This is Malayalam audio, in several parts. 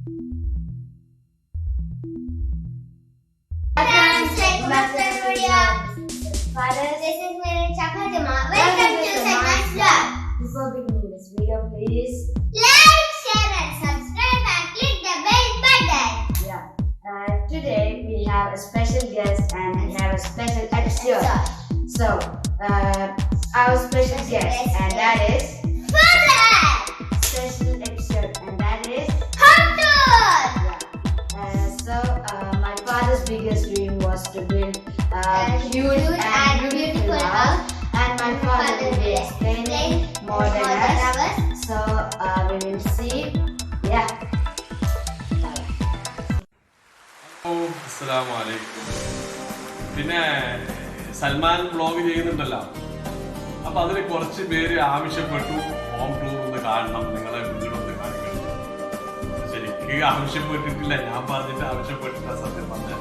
Before beginning this video, please like, share and subscribe and click the bell button. Today we have a special guest and we have a special episode. So, our special guest and that is Father! special episode and that is Home tour! My father's biggest dream was to build a huge and beautiful house, and my father will be explaining more than us. So we will see. Yeah. അസ്സലാമലൈക്കും. പിന്നെ സൽമാൻ വ്ളോഗ് ചെയ്യുന്നുണ്ടല്ലോ, അപ്പൊ അതിന് കുറച്ച് പേര് ആവശ്യപ്പെട്ടു ഹോം ടൂർ ഒന്ന് കാണണം, നിങ്ങളെ വീടൊന്ന് കാണിക്കണം. ശരിക്ക് ആവശ്യപ്പെട്ടിട്ടില്ല, ഞാൻ പറഞ്ഞിട്ട് ആവശ്യപ്പെട്ടില്ല. സത്യം പറഞ്ഞ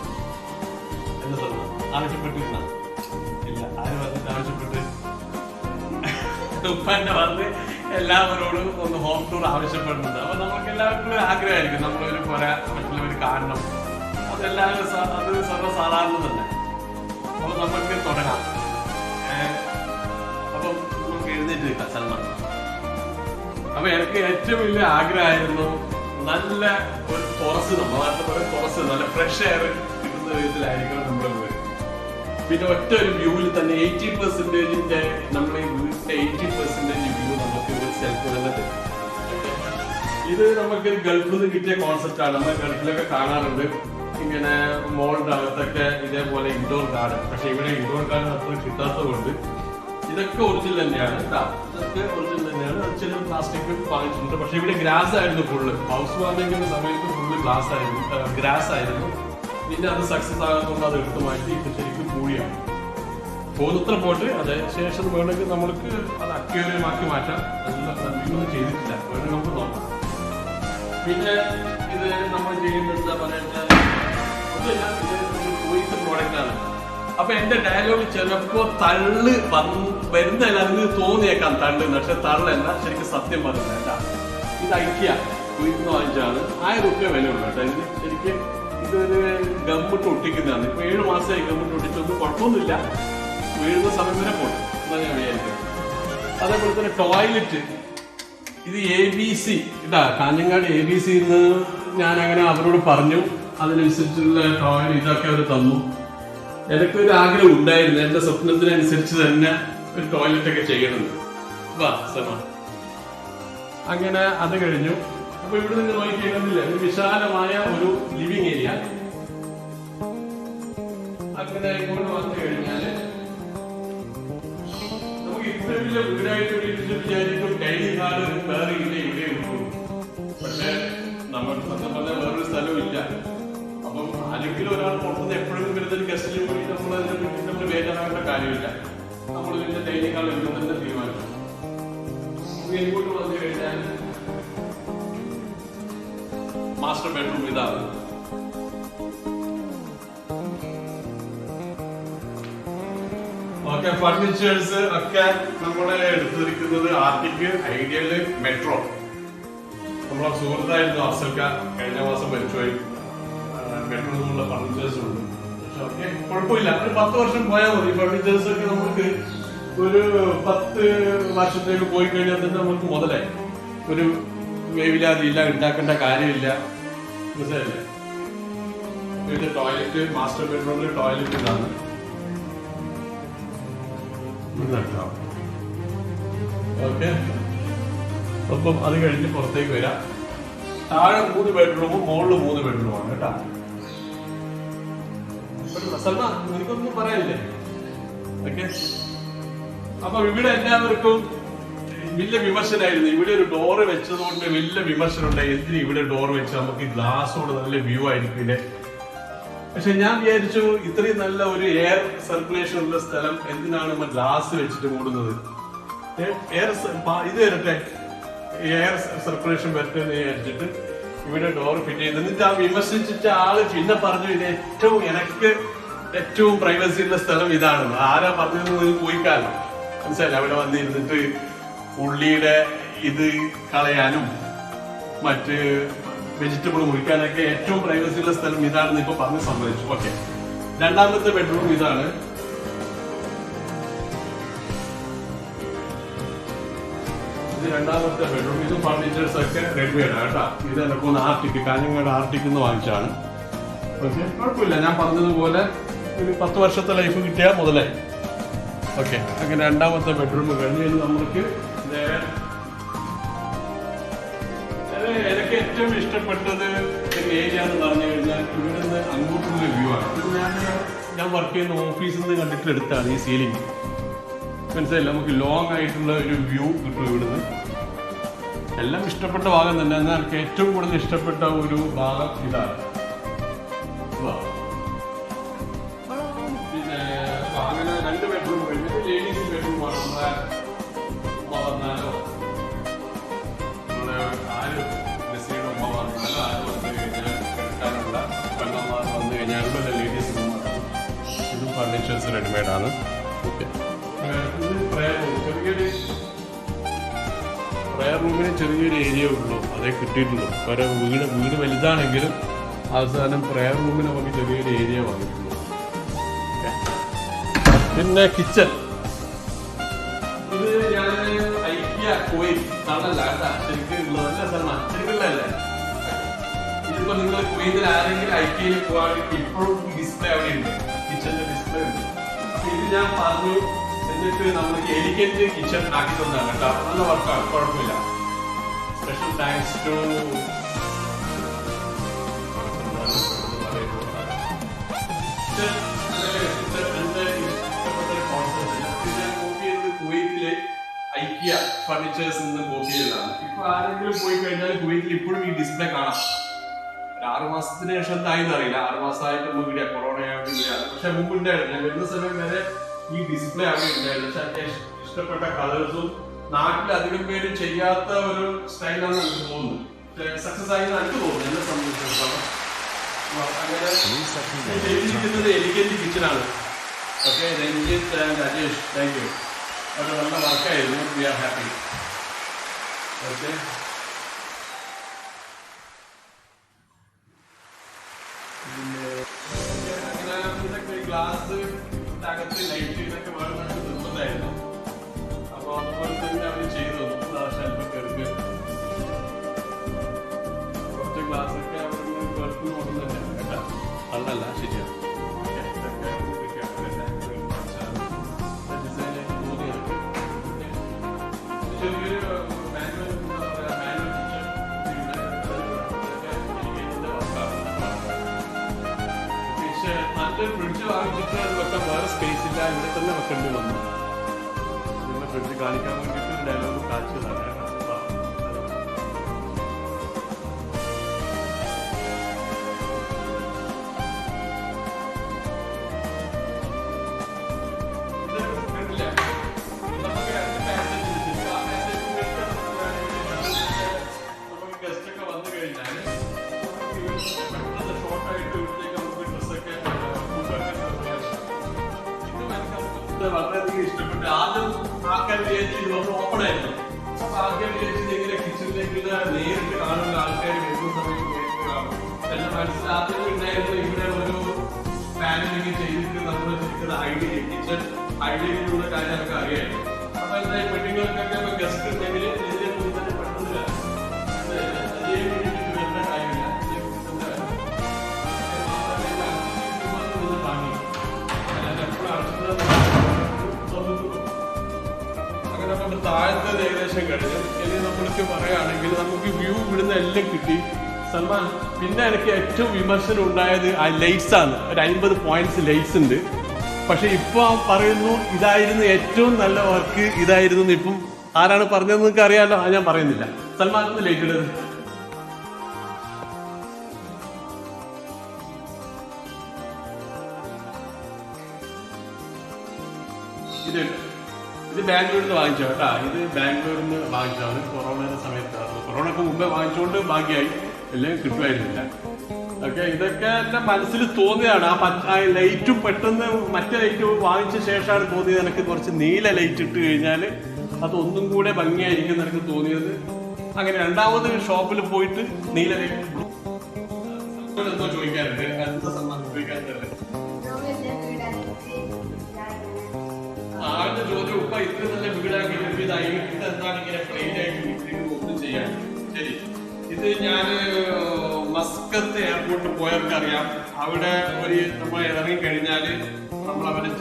എന്താ സൽമാൻ ആവശ്യപ്പെട്ടിരുന്ന ഇല്ല, ആര് പറഞ്ഞിട്ട് ആവശ്യപ്പെട്ട് ഉപ്പ എന്നെ പറഞ്ഞ് എല്ലാവരോടും ഒന്ന് ഹോം ടൂർ ആവശ്യപ്പെടുന്നുണ്ട്. അപ്പൊ നമുക്ക് എല്ലാവർക്കും ആഗ്രഹമായിരിക്കും നമ്മളൊരു കുറെ മറ്റുള്ളവർ കാണണം. അതെല്ലാവരും അത് സർവ്വസാധാരണ തന്നെ. അപ്പൊ നമുക്ക് തുടങ്ങാം. അപ്പം നമുക്ക് എഴുന്നേറ്റ് നിൽക്കാം സൽമാൻ. അപ്പൊ എനിക്ക് ഏറ്റവും വലിയ ആഗ്രഹമായിരുന്നു നല്ല ഒരു തുറസ്, നമ്മുടെ നാട്ടിൽ പോലെ തുറസ്, നല്ല ഫ്രഷ് എയർ കിട്ടുന്ന വിധത്തിലായിരിക്കണം നമ്മുടെ വീട്. പിന്നെ ഒറ്റ ഒരു വ്യൂവിൽ തന്നെ 80% നമ്മുടെ ഈ വീട്ടിന്റെ 80% വ്യൂ നമുക്ക് ഒരു സെൽഫ് തന്നെ തരും. ഇത് നമുക്ക് ഗൾഫിൽ നിന്ന് കിട്ടിയ കോൺസെപ്റ്റ് ആണ്. നമ്മൾ ഗൾഫിലൊക്കെ കാണാറുണ്ട് ഇങ്ങനെ മോളിന്റെ അകത്തൊക്കെ ഇതേപോലെ ഇൻഡോർ ഗാർഡൻ. പക്ഷെ ഇവിടെ ഇൻഡോർ ഗാർഡൻ അത്ര കിട്ടാത്തതുകൊണ്ട് ഇതൊക്കെ ഒറിജിനൽ തന്നെയാണ്. ഇതൊക്കെ ഒറിജിനൽ തന്നെയാണ്. ചില പ്ലാസ്റ്റിക് വാങ്ങിച്ചിട്ടുണ്ട്. പക്ഷെ ഇവിടെ ഗ്രാസ് ആയിരുന്നു ഫുള്ള്. ഹൗസ് വാമിങ്ങിന്റെ സമയത്ത് ഫുള്ള് ഗ്രാസ് ആയിരുന്നു. പിന്നെ അത് സക്സസ് ആകാത്തതുകൊണ്ട് അത് എടുത്തു മാറ്റി ഇത് ശരിക്കും പൂഴിയാണ്. പോകുന്നത്ര പോട്ട് അതെ ശേഷം വേണമെങ്കിൽ നമ്മൾക്ക് അത് അക്വേറിയമാക്കി മാറ്റാം. അതൊന്നും ചെയ്തിട്ടില്ല, വേണമെങ്കിൽ നമുക്ക് നോക്കാം. പിന്നെ ഇത് നമ്മൾ ചെയ്യുന്നത് എന്താ പറയുക, പ്രോഡക്റ്റ് ആണ്. അപ്പൊ എന്റെ ഡയലോഗ് ചിലപ്പോ തള്ള് വരുന്നതല്ല, അതിന് തോന്നിയേക്കാം തള്ള്, പക്ഷെ തള്ളല്ല, ശരിക്കും സത്യം പറഞ്ഞില്ല. ഇത് ഐക്യ കുയിന്ന് വാങ്ങിച്ചാണ്. 1000 രൂപ വിലയുള്ളൂ കേട്ടോ. ഇതിന് ശരിക്കും ഇതൊരു ഗമ്മിട്ട് ഒട്ടിക്കുന്നതാണ്. ഇപ്പൊ 7 മാസമായി ഗമ്മിട്ട് ഒട്ടിച്ചൊന്നും കുഴപ്പമൊന്നുമില്ല, വീഴുന്ന സമയം വരെ പോട്ടെ എന്നാ ഞാൻ വിചാരിക്കുന്നത്. അതേപോലെ തന്നെ ടോയ്ലറ്റ്, ഇത് ABC ഇതാ കാഞ്ഞങ്ങാട് ABC ഞാൻ അങ്ങനെ അവരോട് പറഞ്ഞു. അതിനനുസരിച്ചുള്ള ടോയ്ലറ്റ് ഇതൊക്കെ അവർ തന്നു. എനിക്കൊരു ആഗ്രഹം ഉണ്ടായിരുന്നു, എന്റെ സ്വപ്നത്തിനനുസരിച്ച് തന്നെ ഒരു ടോയ്ലറ്റ് ഒക്കെ ചെയ്യണമെന്ന്. വാ സമ അങ്ങനെ അത് കഴിഞ്ഞു. അപ്പൊ ഇവിടെ നിന്ന് നോക്കിയില്ല, ഒരു വിശാലമായ ഒരു ലിവിങ് ഏരിയ. അങ്ങനെ ഇങ്ങോട്ട് വന്നു കഴിഞ്ഞാല് നമുക്ക് ഇത്ര വലിയ വീടായിട്ട് വിചാരിക്കും ഡൈനിങ് ഹാള് വേറെ ഇല്ല, ഇവിടെ ഉള്ളൂ. പക്ഷെ നമ്മൾ സത്യം പറഞ്ഞാൽ വേറൊരു സ്ഥലവും ഇല്ല. അപ്പം ആരെങ്കിലും ഒരാൾ പുറത്തുനിന്ന് എപ്പോഴും വരുന്നൊരു ഗസ്റ്റിൽ പോയി നമ്മൾ വേദനാകേണ്ട കാര്യമില്ല. നമ്മൾ ഇതിന്റെ ഡൈനിങ് ഹാൾ ഇവിടെ തന്നെ തീരുമാനിച്ചു. ഇങ്ങോട്ട് വന്നു കഴിഞ്ഞാൽ മാസ്റ്റർ ബെഡ്റൂം ഇതാണ്. ഓക്കെ, ഫർണിച്ചേഴ്സ് ഒക്കെ നമ്മളെ എടുത്തിരിക്കുന്നത് ആർട്ടിക്, ഐഡിയല്, മെട്രോ. നമ്മളെ സുഹൃത്തായിരുന്നു അഫ്സൽക്ക, കഴിഞ്ഞ മാസം മരിച്ചുപോയി. മെട്രോ നിന്നുള്ള ഫർണിച്ചേഴ്സ് ഉണ്ട്. പക്ഷെ കുഴപ്പമില്ല, ഒരു 10 വർഷം പോയാൽ മതി. ഫർണിച്ചേഴ്സ് ഒക്കെ നമുക്ക് ഒരു 10 വർഷത്തേക്ക് പോയി കഴിഞ്ഞാൽ തന്നെ നമുക്ക് മുതലായി. ഒരു വേവില്ലാതില്ല, ഉണ്ടാക്കേണ്ട കാര്യമില്ല. മനസ്സിലല്ലേ? ഇത് ടോയ്ലറ്റ്, മാസ്റ്റർ ബെഡ്റൂമിൽ ടോയ്ലറ്റ് ഇതാണ്. ഓക്കെ, അപ്പം അത് കഴിഞ്ഞ് പുറത്തേക്ക് വരാം. താഴെ 3 ബെഡ്റൂമും മുകളിൽ 3 ബെഡ്റൂമാണ് കേട്ടാ. സൽമാൻ നിനക്കൊന്നും പറയാനില്ലേ? ഓക്കെ, അപ്പൊ ഇവിടെ എല്ലാവർക്കും വലിയ വിമർശനമായിരുന്നു. ഇവിടെ ഒരു ഡോറ് വെച്ചതുകൊണ്ട് വലിയ വിമർശനം ഉണ്ടായി. എന്തിനും ഇവിടെ ഡോർ വെച്ച് നമുക്ക് ഗ്ലാസോട് നല്ല വ്യൂ ആയിരിക്കും. പക്ഷെ ഞാൻ വിചാരിച്ചു ഇത്രയും നല്ല ഒരു എയർ സർക്കുലേഷൻ ഉള്ള സ്ഥലം എന്തിനാണ് നമ്മൾ ഗ്ലാസ് വെച്ചിട്ട് മൂടുന്നത്? ഇത് വരട്ടെ, എയർ സർക്കുലേഷൻ വരട്ടെ എന്ന് വിചാരിച്ചിട്ട് ഇവിടെ ഡോർ ഫിറ്റ് ചെയ്ത്. എന്നിട്ട് ആ വിമർശിച്ചിട്ട് ആള് പിന്നെ പറഞ്ഞു ഇത് എനിക്ക് ഏറ്റവും പ്രൈവസി ഉള്ള സ്ഥലം ഇതാണെന്ന്. ആരാ പറഞ്ഞത് പോയിക്കാലോ, മനസ്സിലായി? അവിടെ വന്നിരുന്നിട്ട് ഉള്ളിയുടെ ഇത് കളയാനും മറ്റ് വെജിറ്റബിൾ മുറിക്കാനൊക്കെ ഏറ്റവും പ്രൈവസി ഉള്ള സ്ഥലം ഇതാണെന്ന് ഇപ്പൊ പറഞ്ഞ് സമ്മതിച്ചു. ഓക്കെ, രണ്ടാമത്തെ ബെഡ്റൂം ഇതാണ്. ഇത് രണ്ടാമത്തെ ബെഡ്റൂം. ഇതും ഫർണിച്ചേഴ്സ് ഒക്കെ റെഡിമെയ്ഡ് ആണ് കേട്ടോ. ഇത് എനക്കൊന്ന് ആർട്ടിക്ക് കാഞ്ഞങ്ങാട് ആർട്ടിക്ക് നിന്ന് വാങ്ങിച്ചാണ്. ഓക്കെ, കുഴപ്പമില്ല. ഞാൻ പറഞ്ഞതുപോലെ ഒരു 10 വർഷത്തെ ലൈഫ് കിട്ടിയാൽ മുതലായി. ഓക്കെ, അങ്ങനെ രണ്ടാമത്തെ ബെഡ്റൂം കഴിഞ്ഞ് നമുക്ക് നേരെ എനിക്ക് ഏറ്റവും ഇഷ്ടപ്പെട്ടത് ഏരിയ എന്ന് പറഞ്ഞു കഴിഞ്ഞാൽ ഇവിടെ നിന്ന് അങ്ങോട്ടുള്ള വ്യൂ ആണ്. ഇത് ഞാൻ വർക്ക് ചെയ്യുന്ന ഓഫീസിൽ നിന്ന് കണ്ടിട്ട് എടുത്താണ് ഈ സീലിംഗ്. മനസ്സിലായില്ല, നമുക്ക് ലോങ് ആയിട്ടുള്ള ഒരു വ്യൂ കിട്ടും ഇവിടുന്ന്. എല്ലാം ഇഷ്ടപ്പെട്ട ഭാഗം തന്നെ. എന്നാൽ എനിക്ക് ഏറ്റവും കൂടുതൽ ഇഷ്ടപ്പെട്ട ഒരു ഭാഗം ഇതാണ്. പിന്നെ അങ്ങനെ 2 ബെഡ്റൂം കഴിഞ്ഞിട്ട് ലേഡീസ് ബെഡ്റൂമാണ്. നമ്മളെ ഉമ്മ വന്നാലോ നമ്മളെ ആര് മെസ്സിയുടെ ഉമ്മ വന്നാലോ ആര് വന്നു കഴിഞ്ഞാൽ എടുക്കാനുള്ള പെണ്ണന്മാർ വന്നു കഴിഞ്ഞാൽ ലേഡീസ് റൂമാണ്. ഇതും ഫർണിച്ചേഴ്സ് റെഡിമെയ്ഡാണ്. ഓക്കെ, ഇത് പ്രയർ റൂമിന് ചെറിയൊരു ഏരിയ ഉള്ളൂ, അതേ കിട്ടിയിട്ടുള്ളൂ. വേറെ വീട് വലുതാണെങ്കിലും അവസാനം പ്രയർ റൂമിന് നമുക്ക് ചെറിയൊരു ഏരിയ വന്നിട്ടുള്ളൂ. പിന്നെ കിച്ചൺ ഇത് ഞാൻ ഐക്യ കുവൈറ്റ് തള്ളല്ല കേട്ടാ, ശരിക്കും ഉള്ളതല്ല സ്ഥലമാണ്, ശരിക്കുള്ളതല്ലേ. ഇതിപ്പോ നിങ്ങൾ കുവൈറ്റിൽ ആരെങ്കിലും ഐക്യയിൽ പോവാണെങ്കിൽ ഇപ്പോഴും ഡിസ്പ്ലേ അവിടെ ഉണ്ട്, കിച്ചണിന്റെ ഡിസ്പ്ലേ ഉണ്ട്. അപ്പൊ ഇത് ഞാൻ പറഞ്ഞു എന്നിട്ട് നമുക്ക് എലിഗന്റ് കിച്ചൺ ആക്കി തന്നതാണ് കേട്ടോ. നല്ല വർക്കാണ്, കുഴപ്പമില്ല. സ്പെഷ്യൽ താങ്ക്സ് ടു കുവൈറ്റിലെ ഐക്യ ഫർണിച്ചേഴ്സ് നിന്ന് കോപ്പി ചെയ്തതാണ്. ഇപ്പൊ ആരെങ്കിലും പോയി കഴിഞ്ഞാൽ കുവൈറ്റിൽ ഇപ്പോഴും ഈ ഡിസ്പ്ലേ കാണാം. ഒരു 6 മാസത്തിന് ശേഷം എന്തായെന്ന് അറിയില്ല. 6 മാസമായിട്ട് നമുക്ക് ഇവിടെ കൊറോണയായിട്ട് ഇവിടെയാണ്. പക്ഷെ മുമ്പ് ഉണ്ടായിരുന്നു. ഞാൻ വരുന്ന സമയം വരെ ഈ ഡിസ്പ്ലേ അവിടെ ഉണ്ടായിരുന്നു. പക്ഷെ എനിക്ക് ഇഷ്ടപ്പെട്ട കളേഴ്സും നാട്ടിൽ അധികം പേര് ചെയ്യാത്ത ഒരു സ്റ്റൈലാണെന്ന് എനിക്ക് തോന്നുന്നു. സക്സസ് ആയി എനിക്ക് തോന്നുന്നു എന്നെ സംബന്ധിച്ചിടത്തോളം. അങ്ങനെ ചെയ്തിരിക്കുന്നത് എലിഗന്റ് കിച്ചണാണ്. Okay, Ranjith and Rajesh, thank you. അത് നല്ല വർക്കായിരുന്നു. We are happy. ഓക്കെ, പിന്നെ ഗ്ലാസ് അകത്ത് ലൈറ്റ് ഇതൊക്കെ വേണമെന്ന് നിർബന്ധമായിരുന്നു. അപ്പൊ അതുപോലെ തന്നെ അവർ ചെയ്തു. ഷെൽഫൊക്കെ എടുത്ത് കുറച്ച് ഗ്ലാസ് ഒക്കെ അവിടെ വെറുപ്പ് നോക്കുന്നുണ്ട് കേട്ടോ. അല്ലല്ല, ശരിയാണ്. നല്ലൊരു ഫ്രിഡ്ജ് വാങ്ങിച്ചിട്ട് അത് വെക്കാൻ വേറെ സ്പേസ് ഇല്ല, ഇവിടെ തന്നെ വെക്കേണ്ടി വന്നു. നിങ്ങളെ ഫ്രിഡ്ജ് കാണിക്കാൻ വേണ്ടിയിട്ട് ഒരു ഡയലോഗ് കാണിച്ചതാണ്. ഗസ്റ്റ് ഒക്കെ വന്നു കഴിഞ്ഞാൽ ഷോർട്ടായിട്ട് വളരെയധികം ഇഷ്ടപ്പെട്ട്. ആദ്യം ആൾക്കാർ വിചാരിച്ചത് നമ്മൾ ഓപ്പൺ ആയിരുന്നു. അപ്പൊ ആൾക്കാർ വിചാരിച്ചത് എങ്ങനെ കിച്ചണിലേക്ക് നേരിട്ട് കാണുന്ന ആൾക്കാർ വരുന്ന സമയത്ത് നേരിട്ട് കാണും എന്നെ മനസ്സിലാദ്യം ഉണ്ടായിരുന്നു. ഇവിടെ ഒരു പാനലിംഗ് ചെയ്തിട്ട് നമ്മൾ ശരിക്കും ഐഡിയ കിച്ചൺ ഐഡിയയിലുള്ള കാര്യങ്ങളൊക്കെ അറിയായിരുന്നു. അപ്പൊ എന്താ പെണ്ണുങ്ങൾക്കൊക്കെ ഗസ്റ്റ് ഉണ്ടെങ്കിൽ ഇതിന്റെ മുന്നിൽ തന്നെ പെട്ടെന്നില്ല അതിന് വേണ്ടിയിട്ട് വരുന്ന കാര്യമില്ല. അങ്ങനെ നമ്മൾ താഴത്തെ ഏകദേശം കഴിഞ്ഞു. ഇനി നമ്മൾക്ക് പറയുകയാണെങ്കിൽ നമുക്ക് വ്യൂ ഇവിടുന്ന് എല്ലാം കിട്ടി. സൽമാൻ, പിന്നെ എനിക്ക് ഏറ്റവും വിമർശനം ഉണ്ടായത് ആ ലൈറ്റ്സ് ആണ്. ഒരു 50 പോയിന്റ്സ് ലൈറ്റ്സ് ഉണ്ട്. പക്ഷെ ഇപ്പൊ പറയുന്നു ഇതായിരുന്നു ഏറ്റവും നല്ല വർക്ക്, ഇതായിരുന്നു. ഇപ്പം ആരാണ് പറഞ്ഞതെന്ന് നിങ്ങൾക്ക് അറിയാലോ, ഞാൻ പറയുന്നില്ല. സൽമാൻ ഒന്ന് ലൈറ്റ് ഇടത്. ഇത് ബാംഗ്ലൂരിൽ നിന്ന് വാങ്ങിച്ചോ കേട്ടാ. ഇത് ബാംഗ്ലൂരിൽ നിന്ന് വാങ്ങിച്ചാണ്. കൊറോണയുടെ സമയത്തായിരുന്നു. കൊറോണക്ക് മുമ്പേ വാങ്ങിച്ചുകൊണ്ട് ഭാഗ്യമായി, എല്ലാം കിട്ടുമായിരുന്നില്ല. ഓക്കെ, ഇതൊക്കെ എൻ്റെ മനസ്സിൽ തോന്നിയതാണ്. ആ ലൈറ്റും പെട്ടെന്ന് മറ്റേ ലൈറ്റ് വാങ്ങിച്ച ശേഷമാണ് തോന്നിയത് എനിക്ക് കുറച്ച് നീല ലൈറ്റ് ഇട്ട് കഴിഞ്ഞാൽ അതൊന്നും കൂടെ ഭംഗിയായിരിക്കും എനിക്ക് തോന്നിയത്. അങ്ങനെ രണ്ടാമത് ഷോപ്പിൽ പോയിട്ട് നീല ലൈറ്റ് എന്തോ ചോദിക്കാറുണ്ട്, എന്താ സമ്മാനം ചോദിക്കാറുണ്ടല്ലേ? ആദ്യ ചോദ്യം ഉപ്പ ഇത്ര നല്ല വീടാക്കി നിർമ്മിതായി എന്താണ് ഇങ്ങനെ പ്ലെയിൻ ആയിട്ട് വീട്ടിലേക്ക് ഒന്നും ചെയ്യാൻ? ശരി, ഇത് ഞാൻ മസ്കത്ത് എയർപോർട്ടിൽ പോയവർക്ക് അറിയാം. അവിടെ ഒരു നമ്മൾ ഇറങ്ങി കഴിഞ്ഞാൽ നമ്മൾ അവരുടെ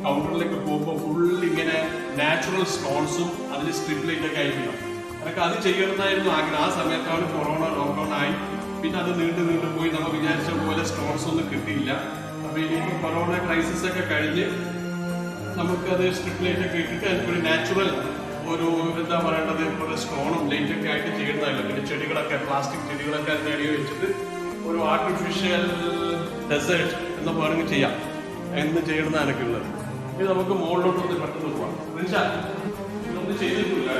കൗണ്ടറിലേക്ക് പോകുമ്പോൾ ഫുൾ ഇങ്ങനെ നാച്ചുറൽ സ്റ്റോൺസും അതിൽ സ്ട്രിപ്പ് ലൈറ്റ് ഒക്കെ ആയിരിക്കണം. അതൊക്കെ അത് ചെയ്യണമെന്നായിരുന്നു ആഗ്രഹം. ആ സമയത്താണ് കൊറോണ ലോക്ക്ഡൌൺ ആയി. പിന്നെ അത് നീണ്ടു പോയി. നമ്മൾ വിചാരിച്ച പോലെ സ്റ്റോൺസ് ഒന്നും കിട്ടിയില്ല. അപ്പൊ ഇനിയിപ്പോൾ കൊറോണ ക്രൈസിസ് ഒക്കെ കഴിഞ്ഞ് നമുക്കത് സ്ട്രിപ്പ് ലൈറ്റ് ഒക്കെ ഇട്ടിട്ട് അതിനൊരു നാച്ചുറൽ ഒരു എന്താ പറയേണ്ടത് ഒരു സ്റ്റോണും ലൈറ്റൊക്കെ ആയിട്ട് ചെയ്യുന്നതല്ലോ. പിന്നെ ചെടികളൊക്കെ പ്ലാസ്റ്റിക് ചെടികളൊക്കെ അതിനടിയിൽ വെച്ചിട്ട് ഒരു ആർട്ടിഫിഷ്യൽ ഡെസേർട്ട് എന്ന് വേണമെങ്കിൽ ചെയ്യാം എന്ന് ചെയ്യണമെന്നാണ് എനിക്കുള്ളത്. ഇത് നമുക്ക് മുകളിലോട്ടൊന്ന് പെട്ടെന്ന് പോവാം. ഇതൊന്നും ചെയ്തിട്ടില്ല,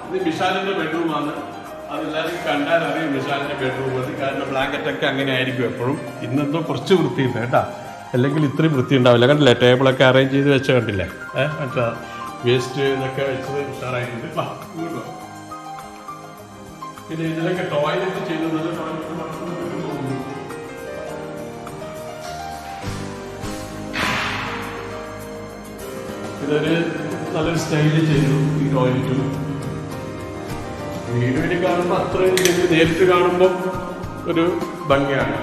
ഇത് വിശാലിന്റെ ബെഡ്റൂമാണ്. അതെല്ലാവരും കണ്ടാൽ അറിയാം വിശാലിന്റെ ബെഡ്റൂം അത്. കാരണം ബ്ലാങ്കറ്റ് ഒക്കെ അങ്ങനെ ആയിരിക്കും എപ്പോഴും. ഇന്നെന്തോ കുറച്ച് വൃത്തിയുണ്ട് കേട്ടാ, അല്ലെങ്കിൽ ഇത്രയും വൃത്തി ഉണ്ടാവില്ല. കണ്ടില്ലേ, ടേബിളൊക്കെ അറേഞ്ച് ചെയ്ത് വെച്ച കണ്ടില്ലേ, മറ്റേ വേസ്റ്റ് ഇതൊക്കെ വെച്ചത് ഉഷാറായിട്ടുണ്ട്. പിന്നെ ഇതിലൊക്കെ ടോയ്ലറ്റ് ചെയ്യുന്നത് ഇതൊരു നല്ലൊരു സ്റ്റൈല് ചെയ്തു ഈ ടോയ്ലറ്റും. വീഡിയോയിൽ കാണുമ്പോൾ അത്രയും നേരിട്ട് കാണുമ്പോൾ ഒരു ഭംഗിയാണ്.